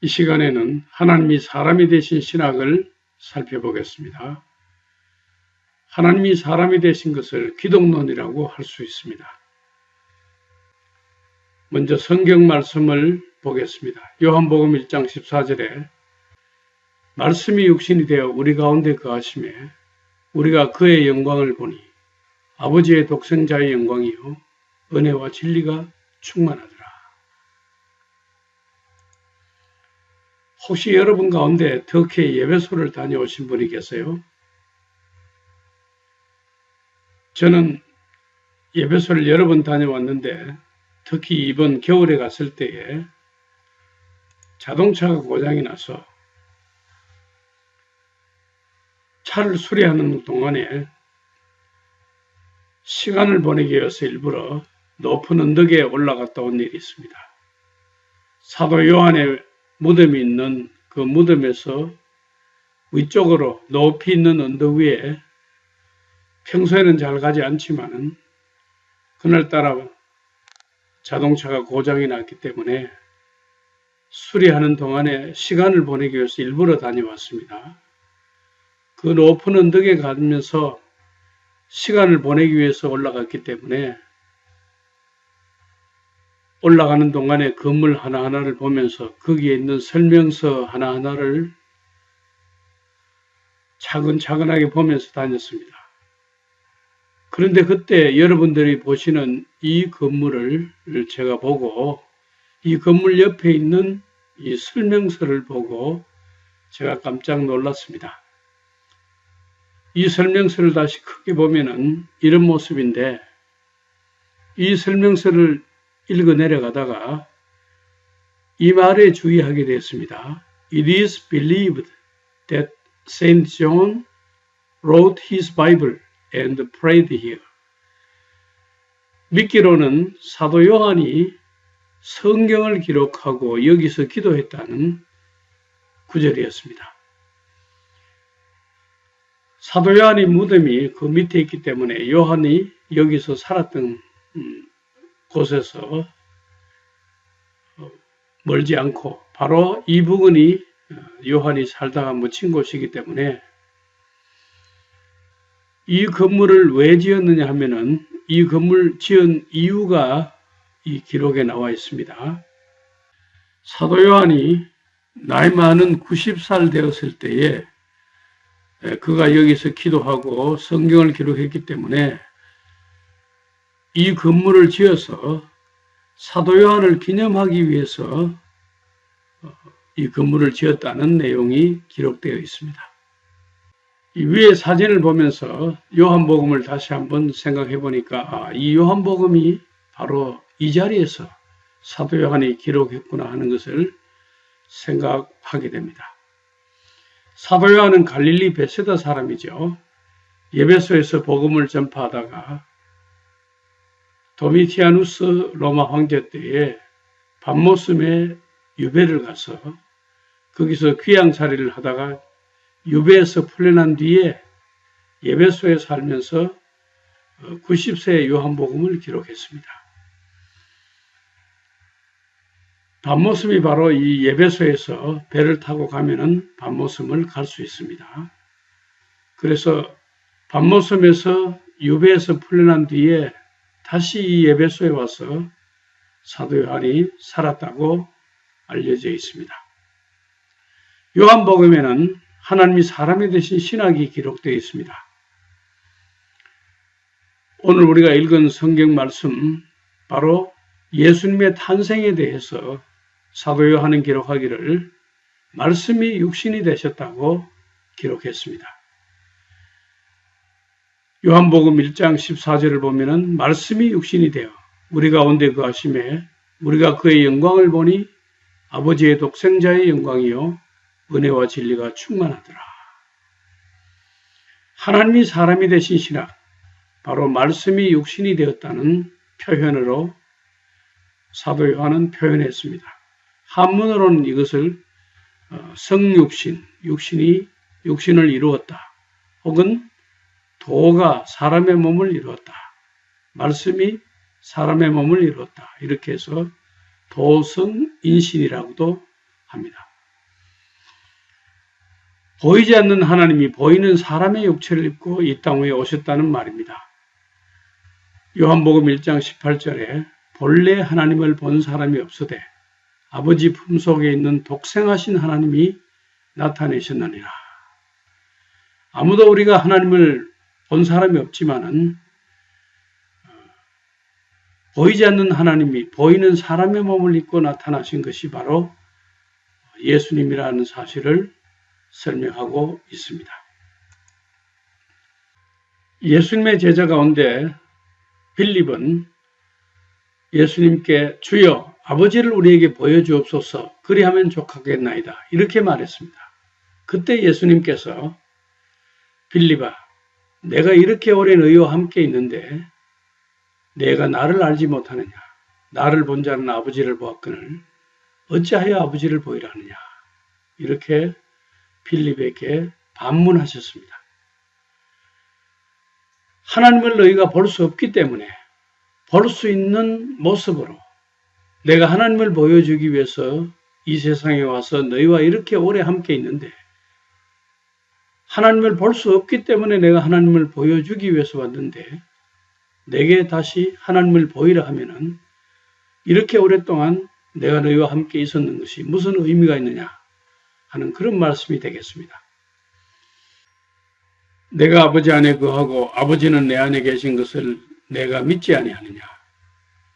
이 시간에는 하나님이 사람이 되신 신학을 살펴보겠습니다. 하나님이 사람이 되신 것을 기독론이라고 할 수 있습니다. 먼저 성경 말씀을 보겠습니다. 요한복음 1장 14절에 말씀이 육신이 되어 우리 가운데 거하심에 우리가 그의 영광을 보니 아버지의 독생자의 영광이요 은혜와 진리가 충만하더라. 혹시 여러분 가운데 터키에 예배소를 다녀오신 분이 계세요? 저는 예배소를 여러 번 다녀왔는데 특히 이번 겨울에 갔을 때에 자동차가 고장이 나서 차를 수리하는 동안에 시간을 보내기 위해서 일부러 높은 언덕에 올라갔다 온 일이 있습니다. 사도 요한의 무덤이 있는 그 무덤에서 위쪽으로 높이 있는 언덕 위에 평소에는 잘 가지 않지만은 그날따라 자동차가 고장이 났기 때문에 수리하는 동안에 시간을 보내기 위해서 일부러 다녀왔습니다. 그 높은 언덕에 가면서 시간을 보내기 위해서 올라갔기 때문에 올라가는 동안에 건물 하나하나를 보면서 거기에 있는 설명서 하나하나를 차근차근하게 보면서 다녔습니다. 그런데 그때 여러분들이 보시는 이 건물을 제가 보고 이 건물 옆에 있는 이 설명서를 보고 제가 깜짝 놀랐습니다. 이 설명서를 다시 크게 보면은 이런 모습인데 이 설명서를 읽어 내려가다가 이 말에 주의하게 되었습니다. It is believed that Saint John wrote his Bible and prayed here. 믿기로는 사도 요한이 성경을 기록하고 여기서 기도했다는 구절이었습니다. 사도 요한의 무덤이 그 밑에 있기 때문에 요한이 여기서 살았던 곳에서 멀지 않고 바로 이 부근이 요한이 살다가 묻힌 곳이기 때문에 이 건물을 왜 지었느냐 하면은 이 건물 지은 이유가 이 기록에 나와 있습니다. 사도 요한이 나이 많은 90살 되었을 때에 그가 여기서 기도하고 성경을 기록했기 때문에 이 건물을 지어서 사도 요한을 기념하기 위해서 이 건물을 지었다는 내용이 기록되어 있습니다. 이 위에 사진을 보면서 요한복음을 다시 한번 생각해 보니까 이 요한복음이 바로 이 자리에서 사도 요한이 기록했구나 하는 것을 생각하게 됩니다. 사도 요한은 갈릴리 베세다 사람이죠. 예배소에서 복음을 전파하다가 도미티아누스 로마 황제 때에 밤모섬에 유배를 가서 거기서 귀양살이를 하다가 유배에서 풀려난 뒤에 예배소에 살면서 90세의 요한복음을 기록했습니다. 밤모섬이 바로 이 예배소에서 배를 타고 가면은 밤모섬을 갈 수 있습니다. 그래서 밤모섬에서 유배에서 풀려난 뒤에 다시 이 예배소에 와서 사도 요한이 살았다고 알려져 있습니다. 요한복음에는 하나님이 사람이 되신 신학이 기록되어 있습니다. 오늘 우리가 읽은 성경 말씀 바로 예수님의 탄생에 대해서 사도 요한은 기록하기를 말씀이 육신이 되셨다고 기록했습니다. 요한복음 1장 14절을 보면은 말씀이 육신이 되어 우리 가운데 거하심에 우리가 그의 영광을 보니 아버지의 독생자의 영광이요 은혜와 진리가 충만하더라. 하나님이 사람이 되신 신학, 바로 말씀이 육신이 되었다는 표현으로 사도 요한은 표현했습니다. 한문으로는 이것을 성육신, 육신을 이루었다. 혹은 도가 사람의 몸을 이루었다. 말씀이 사람의 몸을 이루었다. 이렇게 해서 도성인신이라고도 합니다. 보이지 않는 하나님이 보이는 사람의 육체를 입고 이 땅 위에 오셨다는 말입니다. 요한복음 1장 18절에 본래 하나님을 본 사람이 없으되 아버지 품속에 있는 독생하신 하나님이 나타내셨느니라. 아무도 우리가 하나님을 본 사람이 없지만은 보이지 않는 하나님이 보이는 사람의 몸을 입고 나타나신 것이 바로 예수님이라는 사실을 설명하고 있습니다. 예수님의 제자 가운데 빌립은 예수님께 주여 아버지를 우리에게 보여주옵소서 그리하면 족하겠나이다 이렇게 말했습니다. 그때 예수님께서 빌립아 내가 이렇게 오래 너희와 함께 있는데 내가 나를 알지 못하느냐 나를 본 자는 아버지를 보았거늘 어찌하여 아버지를 보이라 하느냐 이렇게 빌립에게 반문하셨습니다. 하나님을 너희가 볼 수 없기 때문에 볼 수 있는 모습으로 내가 하나님을 보여주기 위해서 이 세상에 와서 너희와 이렇게 오래 함께 있는데 하나님을 볼 수 없기 때문에 내가 하나님을 보여주기 위해서 왔는데 내게 다시 하나님을 보이라 하면은 이렇게 오랫동안 내가 너희와 함께 있었는 것이 무슨 의미가 있느냐 하는 그런 말씀이 되겠습니다. 내가 아버지 안에 거하고 아버지는 내 안에 계신 것을 내가 믿지 아니하느냐.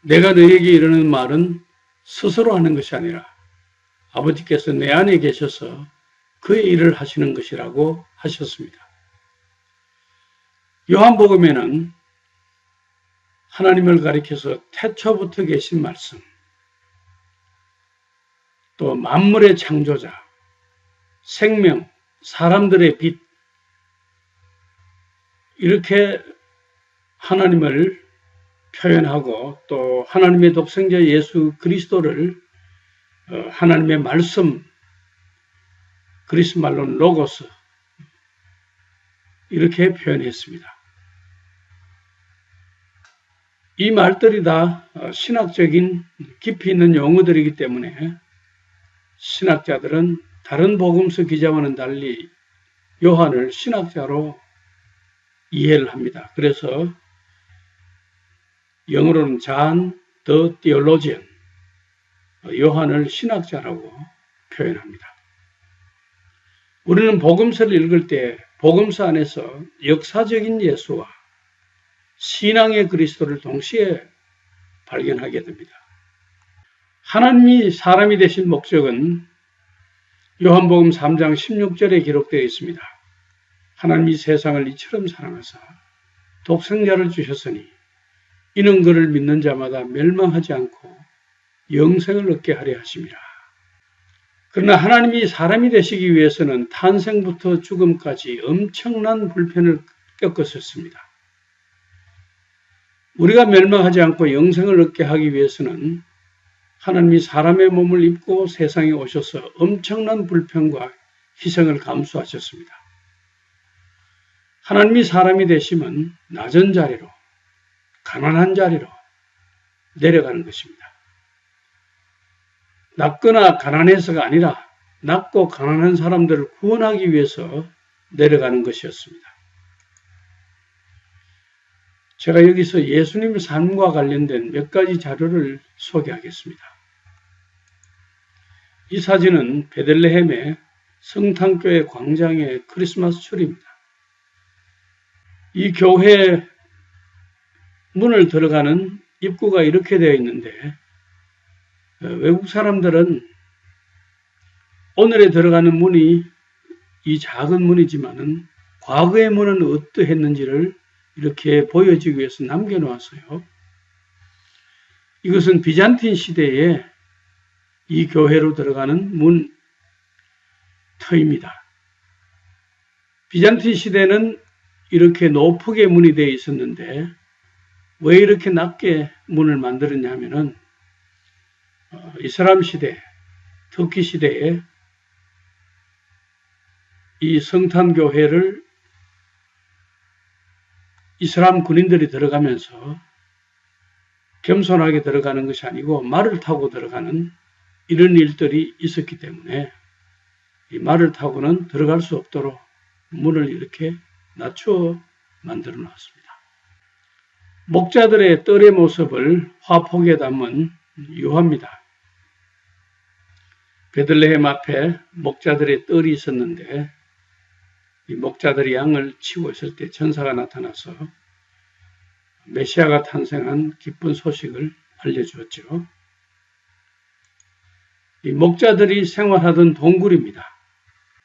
내가 너희에게 이르는 말은 스스로 하는 것이 아니라 아버지께서 내 안에 계셔서 그의 일을 하시는 것이라고 하셨습니다. 요한복음에는 하나님을 가리켜서 태초부터 계신 말씀, 또 만물의 창조자, 생명, 사람들의 빛, 이렇게 하나님을 표현하고 또 하나님의 독생자 예수 그리스도를 하나님의 말씀, 그리스 말로는 로고스, 이렇게 표현했습니다. 이 말들이 다 신학적인 깊이 있는 용어들이기 때문에 신학자들은 다른 복음서 기자와는 달리 요한을 신학자로 이해를 합니다. 그래서 영어로는 John the Theologian, 요한을 신학자라고 표현합니다. 우리는 복음서를 읽을 때 복음서 안에서 역사적인 예수와 신앙의 그리스도를 동시에 발견하게 됩니다. 하나님이 사람이 되신 목적은 요한복음 3장 16절에 기록되어 있습니다. 하나님이 세상을 이처럼 사랑하사 독생자를 주셨으니 이는 그를 믿는 자마다 멸망하지 않고 영생을 얻게 하려 하심이라. 그러나 하나님이 사람이 되시기 위해서는 탄생부터 죽음까지 엄청난 불편을 겪으셨습니다. 우리가 멸망하지 않고 영생을 얻게 하기 위해서는 하나님이 사람의 몸을 입고 세상에 오셔서 엄청난 불편과 희생을 감수하셨습니다. 하나님이 사람이 되시면 낮은 자리로, 가난한 자리로 내려가는 것입니다. 낮거나 가난해서가 아니라 낮고 가난한 사람들을 구원하기 위해서 내려가는 것이었습니다. 제가 여기서 예수님의 삶과 관련된 몇 가지 자료를 소개하겠습니다. 이 사진은 베들레헴의 성탄교회 광장의 크리스마스 추리입니다. 이 교회 문을 들어가는 입구가 이렇게 되어 있는데 외국 사람들은 오늘에 들어가는 문이 이 작은 문이지만은 과거의 문은 어떠했는지를 이렇게 보여주기 위해서 남겨놓았어요. 이것은 비잔틴 시대에 이 교회로 들어가는 문 터입니다. 비잔틴 시대는 이렇게 높게 문이 되어 있었는데 왜 이렇게 낮게 문을 만들었냐면은 이슬람 시대, 터키 시대에 이 성탄교회를 이슬람 군인들이 들어가면서 겸손하게 들어가는 것이 아니고 말을 타고 들어가는 이런 일들이 있었기 때문에 이 말을 타고는 들어갈 수 없도록 문을 이렇게 낮추어 만들어 놨습니다. 목자들의 뜰의 모습을 화폭에 담은 유화입니다. 베들레헴 앞에 목자들의 뜰이 있었는데 이 목자들이 양을 치고 있을 때 천사가 나타나서 메시아가 탄생한 기쁜 소식을 알려주었죠. 이 목자들이 생활하던 동굴입니다.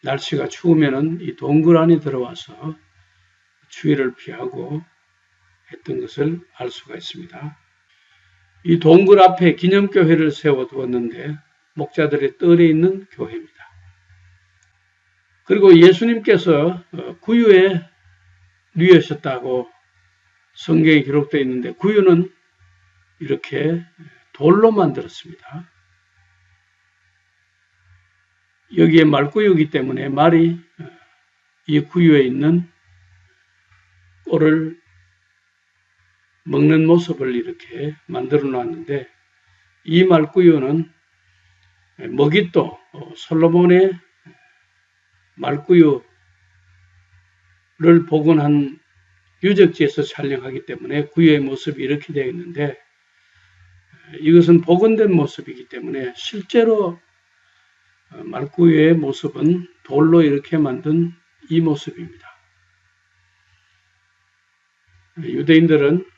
날씨가 추우면은 이 동굴 안에 들어와서 추위를 피하고 했던 것을 알 수가 있습니다. 이 동굴 앞에 기념교회를 세워두었는데 목자들의 뜰에 있는 교회입니다. 그리고 예수님께서 구유에 누우셨다고 성경에 기록되어 있는데 구유는 이렇게 돌로 만들었습니다. 여기에 말구유이기 때문에 말이 이 구유에 있는 꼴을 먹는 모습을 이렇게 만들어 놨는데 이 말구유는 머깃도 솔로몬의 말구유를 복원한 유적지에서 촬영하기 때문에 구유의 모습이 이렇게 되어 있는데 이것은 복원된 모습이기 때문에 실제로 말구유의 모습은 돌로 이렇게 만든 이 모습입니다. 유대인들은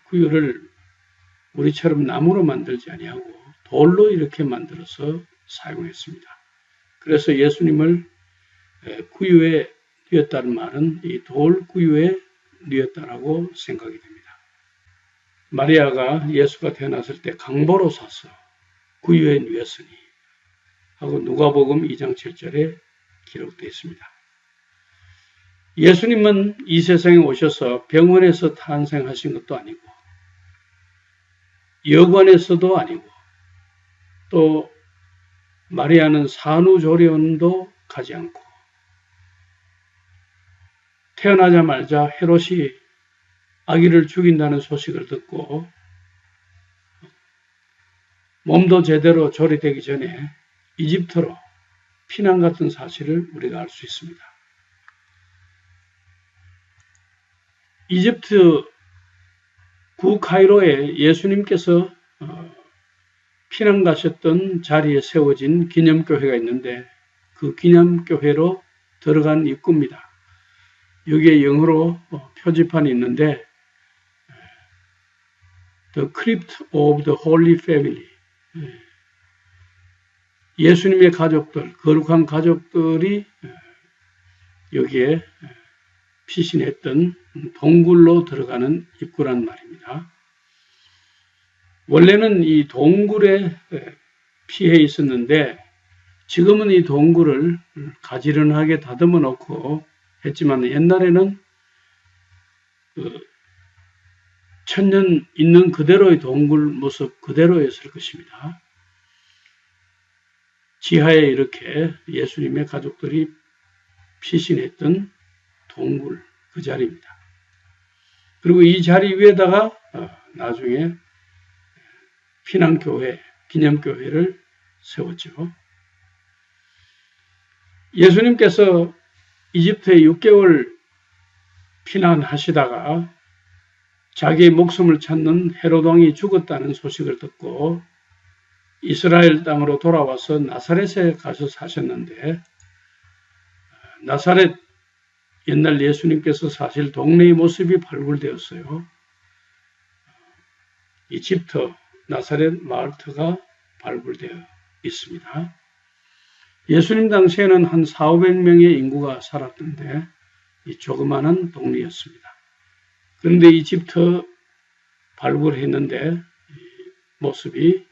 구유를 우리처럼 나무로 만들지 아니하고 돌로 이렇게 만들어서 사용했습니다. 그래서 예수님을 구유에 누였다는 말은 이 돌 구유에 누였다라고 생각이 됩니다. 마리아가 예수가 태어났을 때 강보로 사서 구유에 누였으니 하고 누가복음 2장 7절에 기록되어 있습니다. 예수님은 이 세상에 오셔서 병원에서 탄생하신 것도 아니고 여관에서도 아니고 또 마리아는 산후조리원도 가지 않고 태어나자마자 헤롯이 아기를 죽인다는 소식을 듣고 몸도 제대로 조리되기 전에 이집트로 피난 갔던 사실을 우리가 알 수 있습니다. 이집트 구 카이로에 예수님께서 피난 가셨던 자리에 세워진 기념교회가 있는데 그 기념교회로 들어간 입구입니다. 여기에 영어로 표지판이 있는데 The Crypt of the Holy Family, 예수님의 가족들, 거룩한 가족들이 여기에 피신했던 동굴로 들어가는 입구란 말입니다. 원래는 이 동굴에 피해 있었는데 지금은 이 동굴을 가지런하게 다듬어 놓고 했지만 옛날에는 천년 있는 그대로의 동굴 모습 그대로였을 것입니다. 지하에 이렇게 예수님의 가족들이 피신했던 동굴 그 자리입니다. 그리고 이 자리 위에다가 나중에 피난교회, 기념교회를 세웠죠. 예수님께서 이집트에 6개월 피난하시다가 자기의 목숨을 찾는 헤롯 왕이 죽었다는 소식을 듣고 이스라엘 땅으로 돌아와서 나사렛에 가서 사셨는데 나사렛 옛날 예수님께서 사실 동네의 모습이 발굴되었어요. 이집트 나사렛 마을터가 발굴되어 있습니다. 예수님 당시에는 한 400~500명의 인구가 살았던데 이 조그마한 동네였습니다. 그런데 이집트 발굴했는데 모습이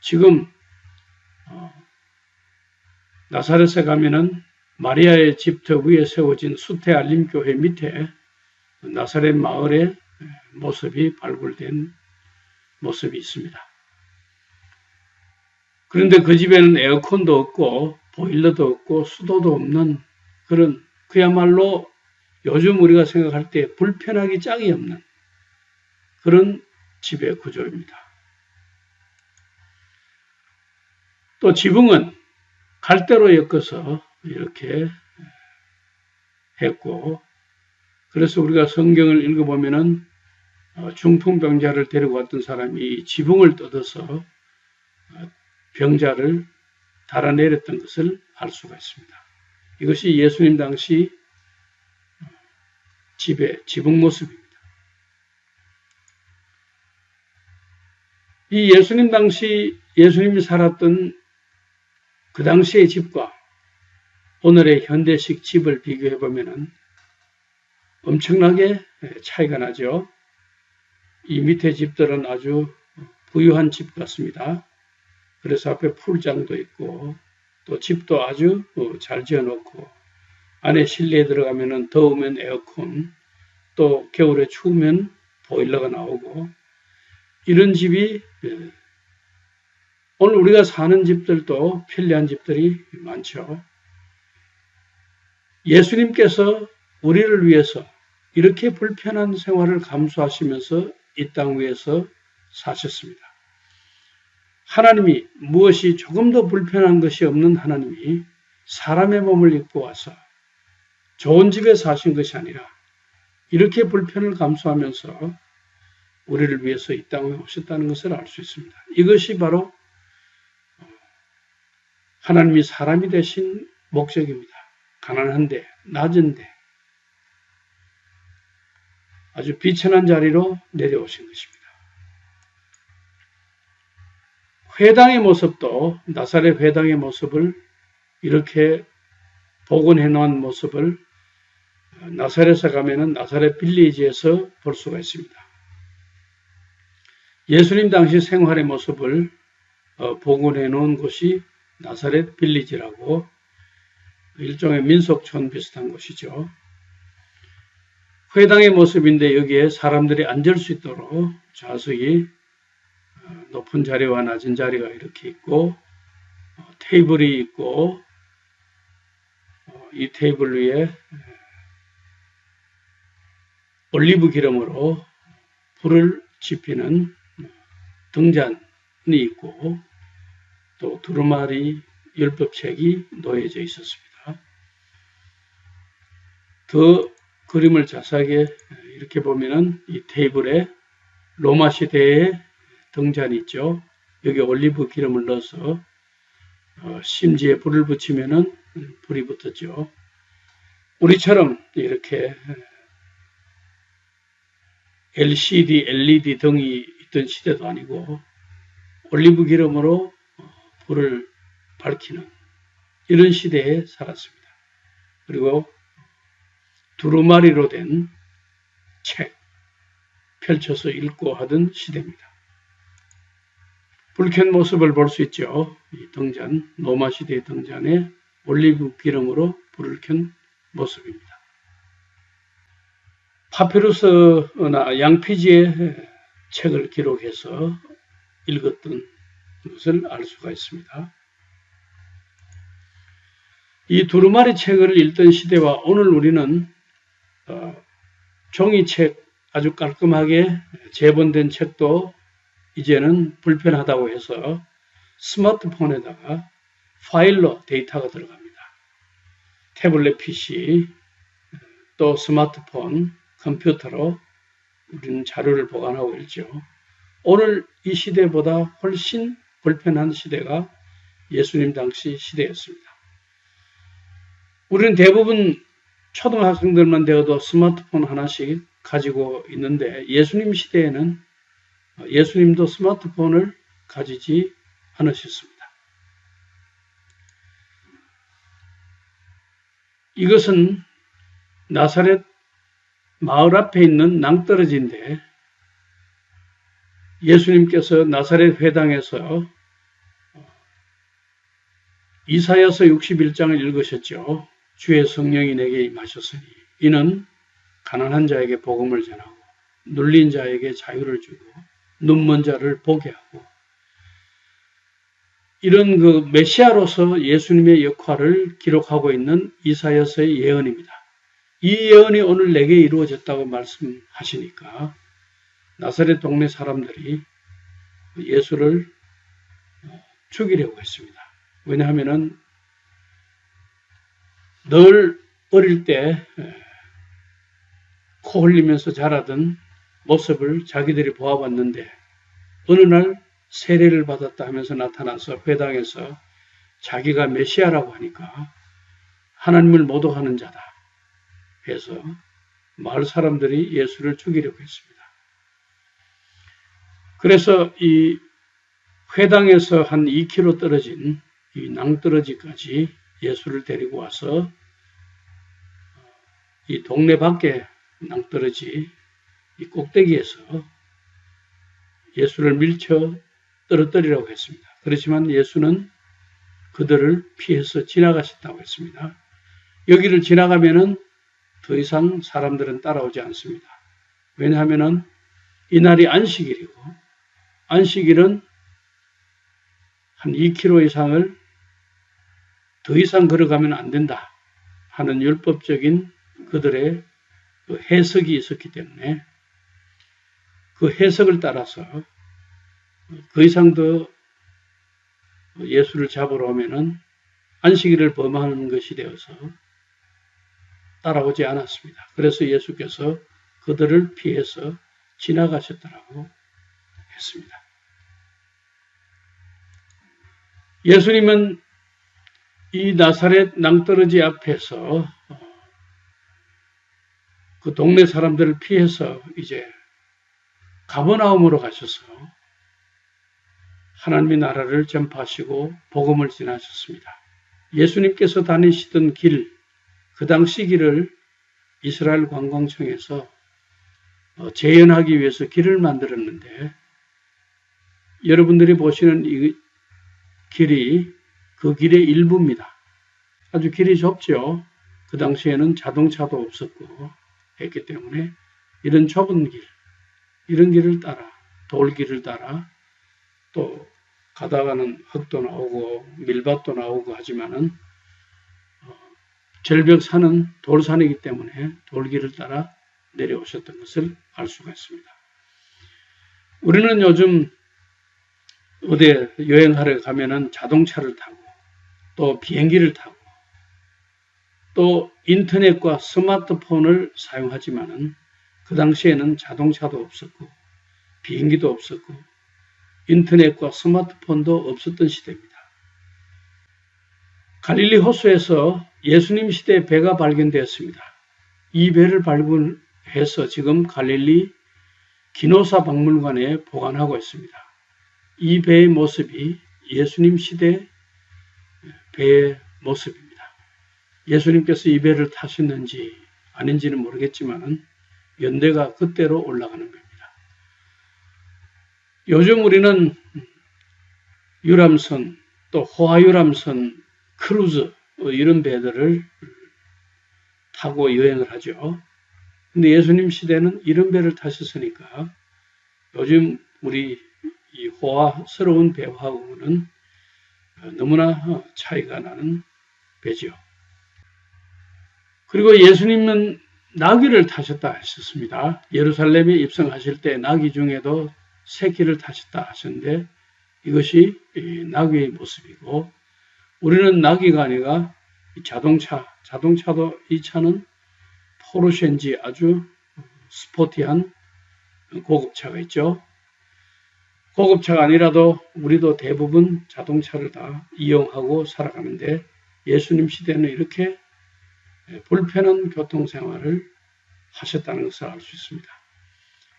지금 나사렛에 가면은 마리아의 집터 위에 세워진 수태 알림교회 밑에 나사렛 마을의 모습이 발굴된 모습이 있습니다. 그런데 그 집에는 에어컨도 없고 보일러도 없고 수도도 없는 그런 그야말로 요즘 우리가 생각할 때 불편하기 짝이 없는 그런 집의 구조입니다. 또 지붕은 갈대로 엮어서 이렇게 했고, 그래서 우리가 성경을 읽어보면은 중풍병자를 데리고 왔던 사람이 지붕을 뜯어서 병자를 달아내렸던 것을 알 수가 있습니다. 이것이 예수님 당시 집의 지붕 모습입니다. 이 예수님 당시 예수님이 살았던 그 당시의 집과 오늘의 현대식 집을 비교해 보면은 엄청나게 차이가 나죠. 이 밑에 집들은 아주 부유한 집 같습니다. 그래서 앞에 풀장도 있고 또 집도 아주 잘 지어놓고 안에 실내에 들어가면은 더우면 에어컨, 또 겨울에 추우면 보일러가 나오고 이런 집이 오늘 우리가 사는 집들도 편리한 집들이 많죠. 예수님께서 우리를 위해서 이렇게 불편한 생활을 감수하시면서 이 땅 위에서 사셨습니다. 하나님이 무엇이 조금 더 불편한 것이 없는 하나님이 사람의 몸을 입고 와서 좋은 집에 사신 것이 아니라 이렇게 불편을 감수하면서 우리를 위해서 이 땅에 오셨다는 것을 알 수 있습니다. 이것이 바로 하나님이 사람이 되신 목적입니다. 가난한데, 낮은데 아주 비천한 자리로 내려오신 것입니다. 회당의 모습도 나사렛 회당의 모습을 이렇게 복원해 놓은 모습을 나사렛에 가면은 나사렛 빌리지에서 볼 수가 있습니다. 예수님 당시 생활의 모습을 복원해 놓은 곳이 나사렛 빌리지라고 일종의 민속촌 비슷한 곳이죠. 회당의 모습인데 여기에 사람들이 앉을 수 있도록 좌석이 높은 자리와 낮은 자리가 이렇게 있고 테이블이 있고 이 테이블 위에 올리브 기름으로 불을 지피는 등잔이 있고 또 두루마리 율법책이 놓여져 있었습니다. 더 그림을 자세하게 이렇게 보면은 이 테이블에 로마 시대의 등잔이 있죠. 여기 올리브 기름을 넣어서 심지에 불을 붙이면은 불이 붙었죠. 우리처럼 이렇게 LCD, LED 등이 있던 시대도 아니고 올리브 기름으로 불을 밝히는 이런 시대에 살았습니다. 그리고 두루마리로 된 책 펼쳐서 읽고 하던 시대입니다. 불 켠 모습을 볼 수 있죠. 이 등잔, 로마 시대의 등잔에 올리브 기름으로 불을 켠 모습입니다. 파피루스나 양피지의 책을 기록해서 읽었던 것을 알 수가 있습니다. 이 두루마리 책을 읽던 시대와 오늘 우리는 종이책 아주 깔끔하게 재본된 책도 이제는 불편하다고 해서 스마트폰에다가 파일로 데이터가 들어갑니다. 태블릿 PC, 또 스마트폰, 컴퓨터로 우리는 자료를 보관하고 있죠. 오늘 이 시대보다 훨씬 불편한 시대가 예수님 당시 시대였습니다. 우리는 대부분 초등학생들만 되어도 스마트폰 하나씩 가지고 있는데 예수님 시대에는 예수님도 스마트폰을 가지지 않으셨습니다. 이것은 나사렛 마을 앞에 있는 낭떠러지인데 예수님께서 나사렛 회당에서 이사야서 61장을 읽으셨죠. 주의 성령이 내게 임하셨으니 이는 가난한 자에게 복음을 전하고 눌린 자에게 자유를 주고 눈먼 자를 보게 하고 이런 그 메시아로서 예수님의 역할을 기록하고 있는 이사야서의 예언입니다. 이 예언이 오늘 내게 이루어졌다고 말씀하시니까 나사렛 동네 사람들이 예수를 죽이려고 했습니다. 왜냐하면 늘 어릴 때 코 흘리면서 자라던 모습을 자기들이 보아봤는데 어느 날 세례를 받았다 하면서 나타나서 회당에서 자기가 메시아라고 하니까 하나님을 모독하는 자다 해서 마을 사람들이 예수를 죽이려고 했습니다. 그래서 이 회당에서 한 2km 떨어진 이 낭떠러지까지 예수를 데리고 와서 이 동네 밖에 낭떠러지 이 꼭대기에서 예수를 밀쳐 떨어뜨리라고 했습니다. 그렇지만 예수는 그들을 피해서 지나가셨다고 했습니다. 여기를 지나가면은 더 이상 사람들은 따라오지 않습니다. 왜냐하면은 이날이 안식일이고 안식일은 한 2km 이상을 더 이상 걸어가면 안 된다 하는 율법적인 그들의 그 해석이 있었기 때문에 그 해석을 따라서 그 이상 더 예수를 잡으러 오면은 안식일을 범하는 것이 되어서 따라오지 않았습니다. 그래서 예수께서 그들을 피해서 지나가셨다라고 했습니다. 예수님은 이 나사렛 낭떠러지 앞에서 그 동네 사람들을 피해서 이제 가버나움으로 가셔서 하나님의 나라를 전파하시고 복음을 전하셨습니다. 예수님께서 다니시던 길, 그 당시 길을 이스라엘 관광청에서 재현하기 위해서 길을 만들었는데 여러분들이 보시는 이 길이 그 길의 일부입니다. 아주 길이 좁죠. 그 당시에는 자동차도 없었고 했기 때문에 이런 좁은 길, 이런 길을 따라 돌길을 따라 또 가다가는 흙도 나오고 밀밭도 나오고 하지만은 절벽산은 돌산이기 때문에 돌길을 따라 내려오셨던 것을 알 수가 있습니다. 우리는 요즘 어디 여행하러 가면은 자동차를 타고 또 비행기를 타고 또 인터넷과 스마트폰을 사용하지만은 그 당시에는 자동차도 없었고 비행기도 없었고 인터넷과 스마트폰도 없었던 시대입니다. 갈릴리 호수에서 예수님 시대의 배가 발견되었습니다. 이 배를 발굴해서 지금 갈릴리 기노사 박물관에 보관하고 있습니다. 이 배의 모습이 예수님 시대 배의 모습입니다. 예수님께서 이 배를 타셨는지 아닌지는 모르겠지만 연대가 그때로 올라가는 겁니다. 요즘 우리는 유람선 또 호화유람선 크루즈 이런 배들을 타고 여행을 하죠. 근데 예수님 시대는 이런 배를 타셨으니까 요즘 우리 이 호화스러운 배하고는 너무나 차이가 나는 배죠. 그리고 예수님은 나귀를 타셨다 하셨습니다. 예루살렘에 입성하실 때 나귀 중에도 새끼를 타셨다 하셨는데 이것이 나귀의 모습이고 우리는 나귀가 아니라 자동차도 이 차는 포르쉐인지 아주 스포티한 고급차가 있죠. 고급차가 아니라도 우리도 대부분 자동차를 다 이용하고 살아가는데 예수님 시대는 이렇게 불편한 교통생활을 하셨다는 것을 알 수 있습니다.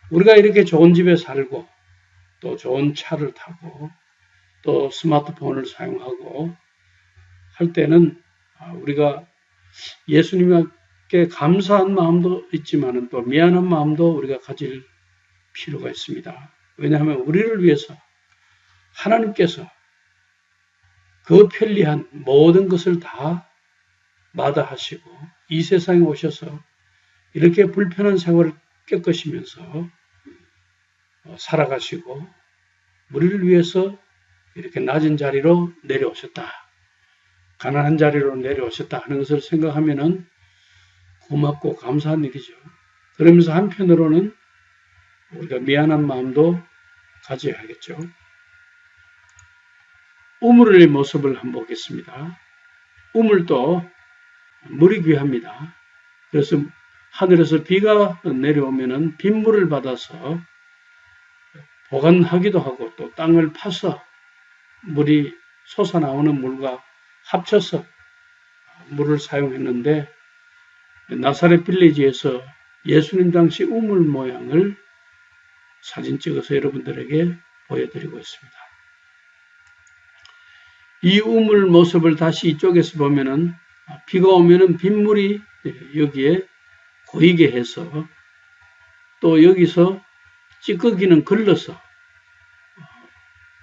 우리가 이렇게 좋은 집에 살고 또 좋은 차를 타고 또 스마트폰을 사용하고 할 때는 우리가 예수님께 감사한 마음도 있지만 또 미안한 마음도 우리가 가질 필요가 있습니다. 왜냐하면 우리를 위해서 하나님께서 그 편리한 모든 것을 다 마다하시고 이 세상에 오셔서 이렇게 불편한 생활을 겪으시면서 살아가시고 우리를 위해서 이렇게 낮은 자리로 내려오셨다. 가난한 자리로 내려오셨다 하는 것을 생각하면은 고맙고 감사한 일이죠. 그러면서 한편으로는 우리가 미안한 마음도 가져야겠죠. 우물의 모습을 한번 보겠습니다. 우물도 물이 귀합니다. 그래서 하늘에서 비가 내려오면은 빗물을 받아서 보관하기도 하고 또 땅을 파서 물이 솟아나오는 물과 합쳐서 물을 사용했는데 나사렛 빌리지에서 예수님 당시 우물 모양을 사진 찍어서 여러분들에게 보여드리고 있습니다. 이 우물 모습을 다시 이쪽에서 보면은 비가 오면은 빗물이 여기에 고이게 해서 또 여기서 찌꺼기는 걸러서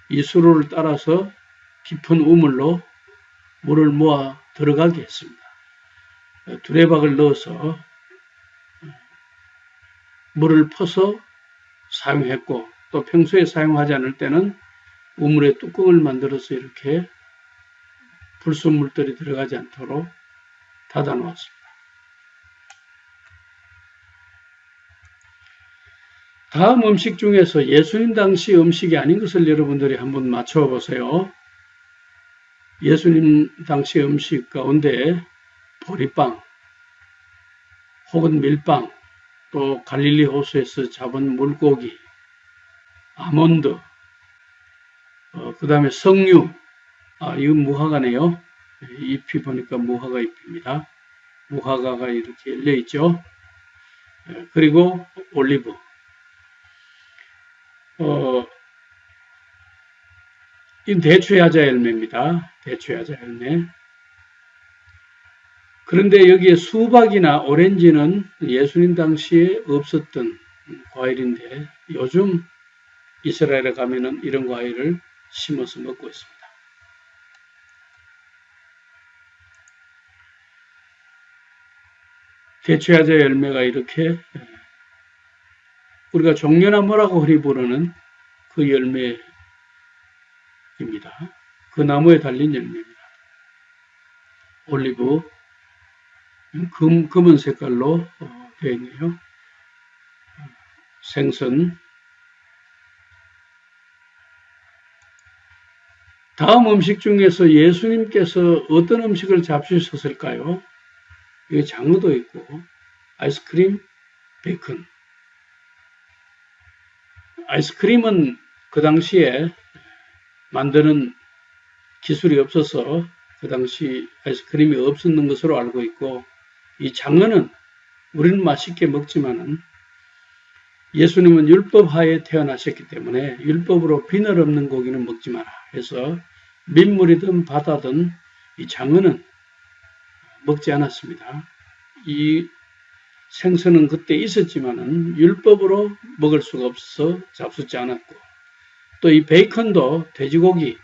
이 수로를 따라서 깊은 우물로 물을 모아 들어가게 했습니다. 두레박을 넣어서 물을 퍼서 사용했고 또 평소에 사용하지 않을 때는 우물에 뚜껑을 만들어서 이렇게 불순물들이 들어가지 않도록 닫아 놓았습니다. 다음 음식 중에서 예수님 당시 음식이 아닌 것을 여러분들이 한번 맞춰 보세요. 예수님 당시 음식 가운데 보리빵 혹은 밀빵, 또 갈릴리 호수에서 잡은 물고기, 아몬드, 그 다음에 석류, 이건 무화과네요. 잎이 보니까 무화과 잎입니다. 무화과가 이렇게 열려 있죠. 그리고 올리브. 이 대추야자 열매입니다. 대추야자 열매. 그런데 여기에 수박이나 오렌지는 예수님 당시에 없었던 과일인데 요즘 이스라엘에 가면은 이런 과일을 심어서 먹고 있습니다. 대추야자 열매가 이렇게 우리가 종려나무라고 흔히 부르는 그 열매입니다. 그 나무에 달린 열매입니다. 올리브 검은 색깔로 되어 있네요. 생선. 다음 음식 중에서 예수님께서 어떤 음식을 잡수셨을까요? 여기 장어도 있고 아이스크림, 베이컨. 아이스크림은 그 당시에 만드는 기술이 없어서 그 당시 아이스크림이 없었는 것으로 알고 있고, 이 장어는 우리는 맛있게 먹지만은 예수님은 율법 하에 태어나셨기 때문에 율법으로 비늘 없는 고기는 먹지 마라 해서 민물이든 바다든 이 장어는 먹지 않았습니다. 이 생선은 그때 있었지만은 율법으로 먹을 수가 없어서 잡수지 않았고, 또 이 베이컨도 돼지고기,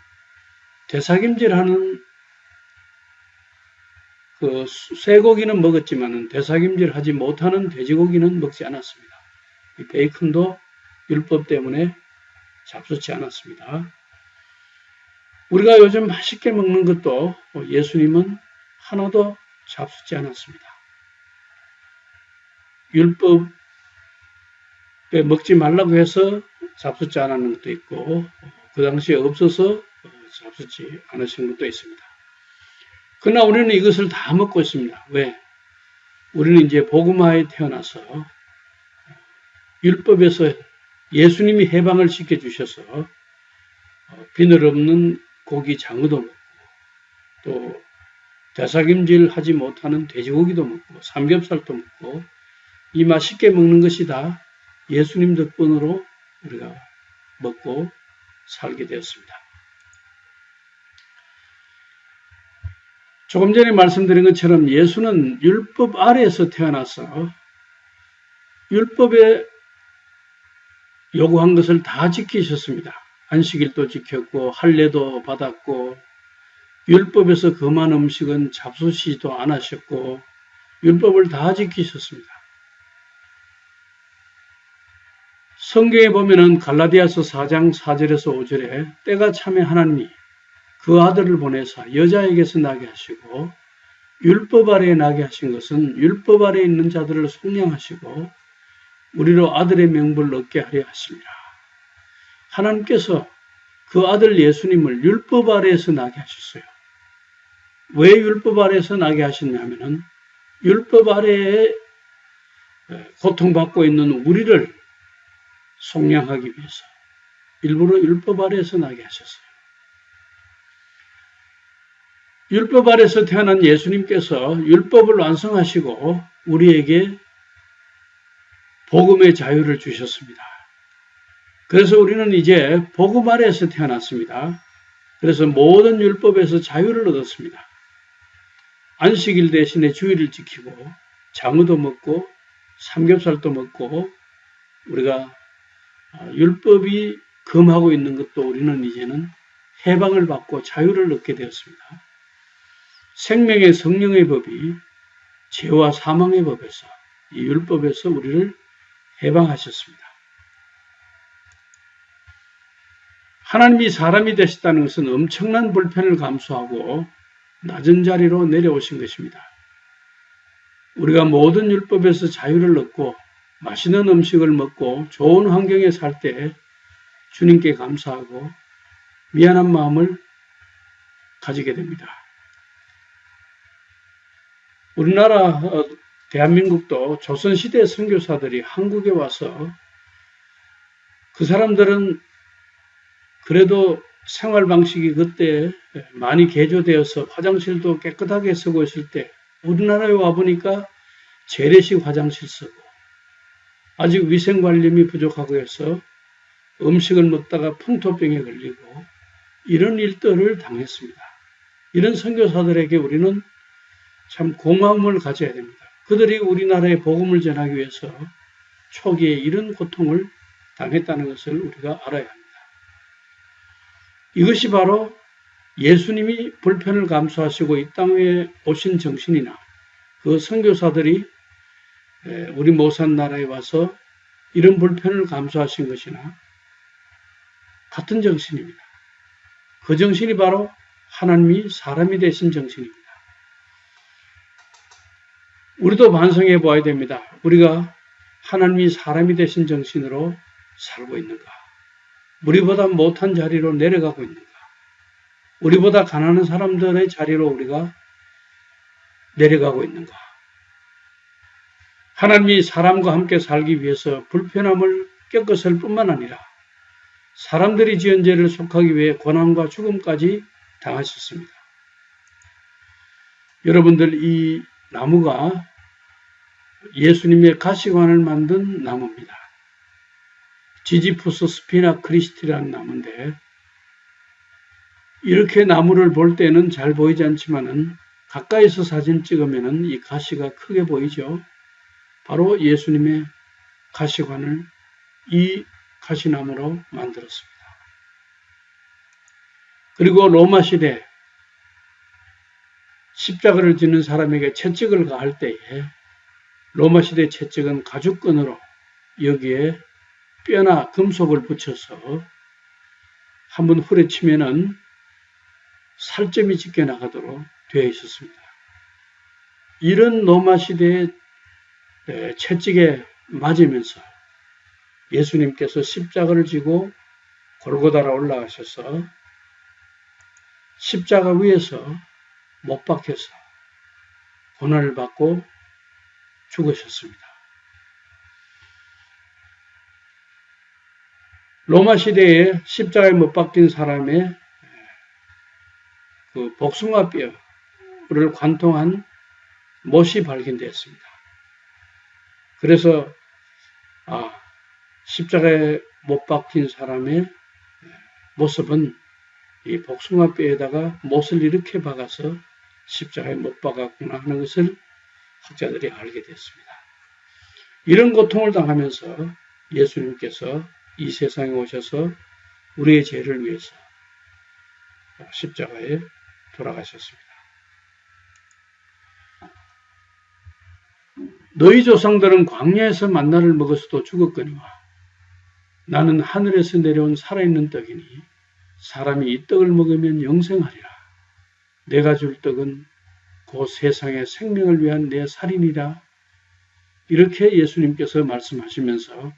되삭임질하는 그 쇠고기는 먹었지만은 되삭임질하지 못하는 돼지고기는 먹지 않았습니다. 이 베이컨도 율법 때문에 잡수지 않았습니다. 우리가 요즘 맛있게 먹는 것도 예수님은 하나도 잡수지 않았습니다. 율법에 먹지 말라고 해서 잡수지 않았는 것도 있고, 그 당시에 없어서 잡수지 않으신 것도 있습니다. 그러나 우리는 이것을 다 먹고 있습니다. 왜? 우리는 이제 복음화에 태어나서 율법에서 예수님이 해방을 시켜주셔서 비늘 없는 고기 장어도 먹고, 또 되삭임질 하지 못하는 돼지고기도 먹고, 삼겹살도 먹고, 이 맛있게 먹는 것이 다 예수님 덕분으로 우리가 먹고 살게 되었습니다. 조금 전에 말씀드린 것처럼 예수는 율법 아래에서 태어나서 율법에 요구한 것을 다 지키셨습니다. 안식일도 지켰고 할례도 받았고, 율법에서 금한 음식은 잡수시지도 않으셨고, 율법을 다 지키셨습니다. 성경에 보면은 갈라디아서 4장 4절에서 5절에 때가 차면 하나님이 그 아들을 보내사 여자에게서 나게 하시고 율법 아래에 나게 하신 것은 율법 아래에 있는 자들을 속량하시고 우리로 아들의 명분을 얻게 하려 하십니다. 하나님께서 그 아들 예수님을 율법 아래에서 나게 하셨어요. 왜 율법 아래에서 나게 하셨냐면은 율법 아래에 고통받고 있는 우리를 속량하기 위해서 일부러 율법 아래에서 나게 하셨어요. 율법 아래에서 태어난 예수님께서 율법을 완성하시고 우리에게 복음의 자유를 주셨습니다. 그래서 우리는 이제 복음 아래에서 태어났습니다. 그래서 모든 율법에서 자유를 얻었습니다. 안식일 대신에 주일을 지키고 장어도 먹고 삼겹살도 먹고 우리가 율법이 금하고 있는 것도 우리는 이제는 해방을 받고 자유를 얻게 되었습니다. 생명의 성령의 법이 죄와 사망의 법에서 이 율법에서 우리를 해방하셨습니다. 하나님이 사람이 되셨다는 것은 엄청난 불편을 감수하고 낮은 자리로 내려오신 것입니다. 우리가 모든 율법에서 자유를 얻고 맛있는 음식을 먹고 좋은 환경에 살 때 주님께 감사하고 미안한 마음을 가지게 됩니다. 우리나라 대한민국도 조선시대 선교사들이 한국에 와서 그 사람들은 그래도 생활 방식이 그때 많이 개조되어서 화장실도 깨끗하게 쓰고 있을 때 우리나라에 와보니까 재래식 화장실 쓰고 아직 위생관념이 부족하고 해서 음식을 먹다가 풍토병에 걸리고 이런 일들을 당했습니다. 이런 선교사들에게 우리는 참 고마움을 가져야 됩니다. 그들이 우리나라에 복음을 전하기 위해서 초기에 이런 고통을 당했다는 것을 우리가 알아야 합니다. 이것이 바로 예수님이 불편을 감수하시고 이 땅에 오신 정신이나 그 선교사들이 우리 모산 나라에 와서 이런 불편을 감수하신 것이나 같은 정신입니다. 그 정신이 바로 하나님이 사람이 되신 정신입니다. 우리도 반성해 보아야 됩니다. 우리가 하나님이 사람이 되신 정신으로 살고 있는가? 우리보다 못한 자리로 내려가고 있는가? 우리보다 가난한 사람들의 자리로 우리가 내려가고 있는가? 하나님이 사람과 함께 살기 위해서 불편함을 겪었을 뿐만 아니라 사람들이 지은 죄를 속하기 위해 고난과 죽음까지 당하셨습니다. 여러분들 이 나무가 예수님의 가시관을 만든 나무입니다. 지지푸스 스피나 크리스티라는 나무인데 이렇게 나무를 볼 때는 잘 보이지 않지만은 가까이서 사진 찍으면은 이 가시가 크게 보이죠. 바로 예수님의 가시관을 이 가시나무로 만들었습니다. 그리고 로마 시대 십자가를 지는 사람에게 채찍을 가할 때에 로마 시대 채찍은 가죽끈으로 여기에 뼈나 금속을 붙여서 한번 후려치면은 살점이 짙게 나가도록 되어 있었습니다. 이런 로마 시대의 채찍에 맞으면서 예수님께서 십자가를 지고 골고다로 올라가셔서 십자가 위에서 못 박혀서 고난을 받고 죽으셨습니다. 로마 시대에 십자가에 못 박힌 사람의 그 복숭아뼈를 관통한 못이 발견되었습니다. 그래서 십자가에 못 박힌 사람의 모습은 이 복숭아뼈에다가 못을 이렇게 박아서 십자가에 못 박았구나 하는 것을 학자들이 알게 됐습니다. 이런 고통을 당하면서 예수님께서 이 세상에 오셔서 우리의 죄를 위해서 십자가에 돌아가셨습니다. 너희 조상들은 광야에서 만나를 먹어서도 죽었거니와 나는 하늘에서 내려온 살아있는 떡이니 사람이 이 떡을 먹으면 영생하리라. 내가 줄 떡은 곧 세상의 생명을 위한 내 살이니라. 이렇게 예수님께서 말씀하시면서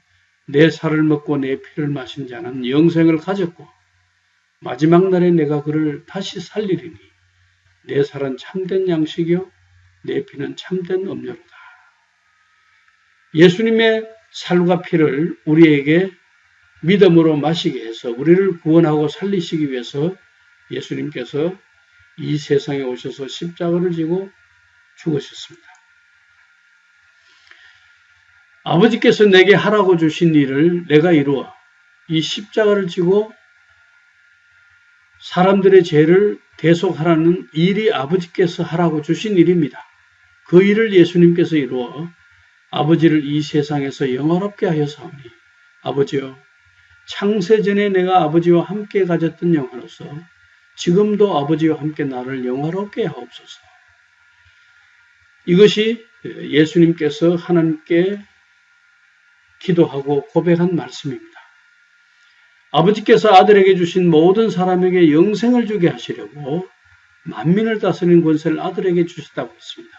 내 살을 먹고 내 피를 마신 자는 영생을 가졌고 마지막 날에 내가 그를 다시 살리리니 내 살은 참된 양식이요 내 피는 참된 음료로다. 예수님의 살과 피를 우리에게 믿음으로 마시게 해서 우리를 구원하고 살리시기 위해서 예수님께서 이 세상에 오셔서 십자가를 지고 죽으셨습니다. 아버지께서 내게 하라고 주신 일을 내가 이루어 이 십자가를 지고 사람들의 죄를 대속하라는 일이 아버지께서 하라고 주신 일입니다. 그 일을 예수님께서 이루어 아버지를 이 세상에서 영화롭게 하여사오니 아버지여 창세전에 내가 아버지와 함께 가졌던 영화로서 지금도 아버지와 함께 나를 영화롭게 하옵소서. 이것이 예수님께서 하나님께 기도하고 고백한 말씀입니다. 아버지께서 아들에게 주신 모든 사람에게 영생을 주게 하시려고 만민을 다스리는 권세를 아들에게 주셨다고 했습니다.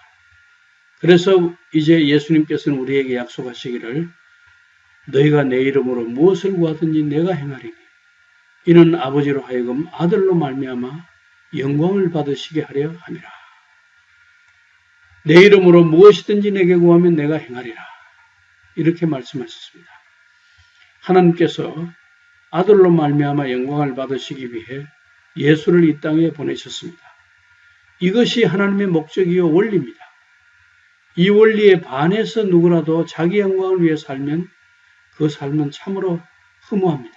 그래서 이제 예수님께서는 우리에게 약속하시기를 너희가 내 이름으로 무엇을 구하든지 내가 행하리니 이는 아버지로 하여금 아들로 말미암아 영광을 받으시게 하려 함이라. 내 이름으로 무엇이든지 내게 구하면 내가 행하리라. 이렇게 말씀하셨습니다. 하나님께서 아들로 말미암아 영광을 받으시기 위해 예수를 이 땅에 보내셨습니다. 이것이 하나님의 목적이요 원리입니다. 이 원리에 반해서 누구라도 자기 영광을 위해 살면 그 삶은 참으로 허무합니다.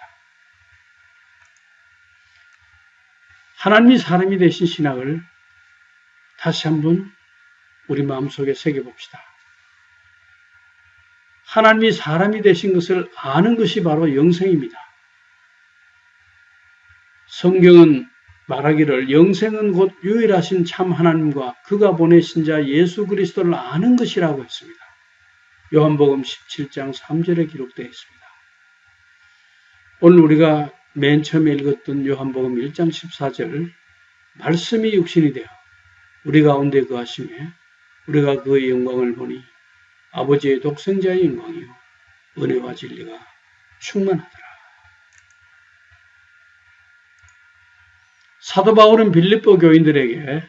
하나님이 사람이 되신 신학을 다시 한번 우리 마음속에 새겨봅시다. 하나님이 사람이 되신 것을 아는 것이 바로 영생입니다. 성경은 말하기를 영생은 곧 유일하신 참 하나님과 그가 보내신 자 예수 그리스도를 아는 것이라고 했습니다. 요한복음 17장 3절에 기록되어 있습니다. 오늘 우리가 맨 처음에 읽었던 요한복음 1장 14절 말씀이 육신이 되어 우리 가운데 거하심에 우리가 그의 영광을 보니 아버지의 독생자의 영광이요 은혜와 진리가 충만하더라. 사도 바울은 빌립보 교인들에게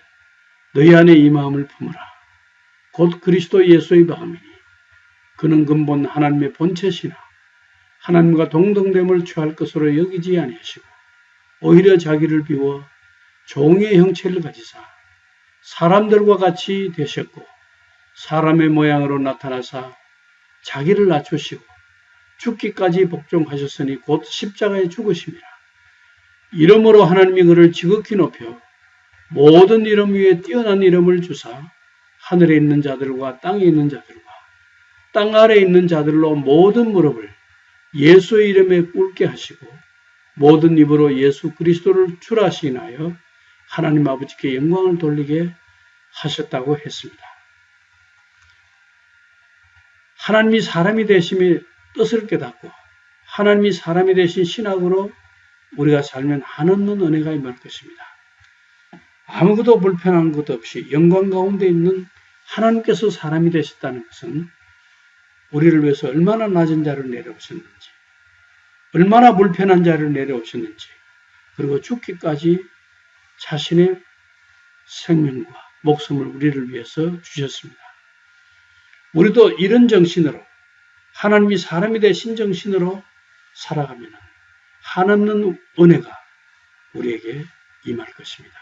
너희 안에 이 마음을 품으라. 곧 그리스도 예수의 마음이니 그는 근본 하나님의 본체시나 하나님과 동등됨을 취할 것으로 여기지 아니하시고 오히려 자기를 비워 종의 형체를 가지사 사람들과 같이 되셨고 사람의 모양으로 나타나사 자기를 낮추시고 죽기까지 복종하셨으니 곧 십자가에 죽으심이라. 이름으로 하나님이 그를 지극히 높여 모든 이름 위에 뛰어난 이름을 주사 하늘에 있는 자들과 땅에 있는 자들과 땅 아래에 있는 자들로 모든 무릎을 예수의 이름에 꿇게 하시고 모든 입으로 예수 그리스도를 주라 시인하여 하나님 아버지께 영광을 돌리게 하셨다고 했습니다. 하나님이 사람이 되심의 뜻을 깨닫고 하나님이 사람이 되신 신학으로 우리가 살면 한없는 은혜가 임할 것입니다. 아무것도 불편한 것 없이 영광 가운데 있는 하나님께서 사람이 되셨다는 것은 우리를 위해서 얼마나 낮은 자를 내려오셨는지, 얼마나 불편한 자를 내려오셨는지, 그리고 죽기까지 자신의 생명과 목숨을 우리를 위해서 주셨습니다. 우리도 이런 정신으로 하나님이 사람이 되신 정신으로 살아가면 한없는 은혜가 우리에게 임할 것입니다.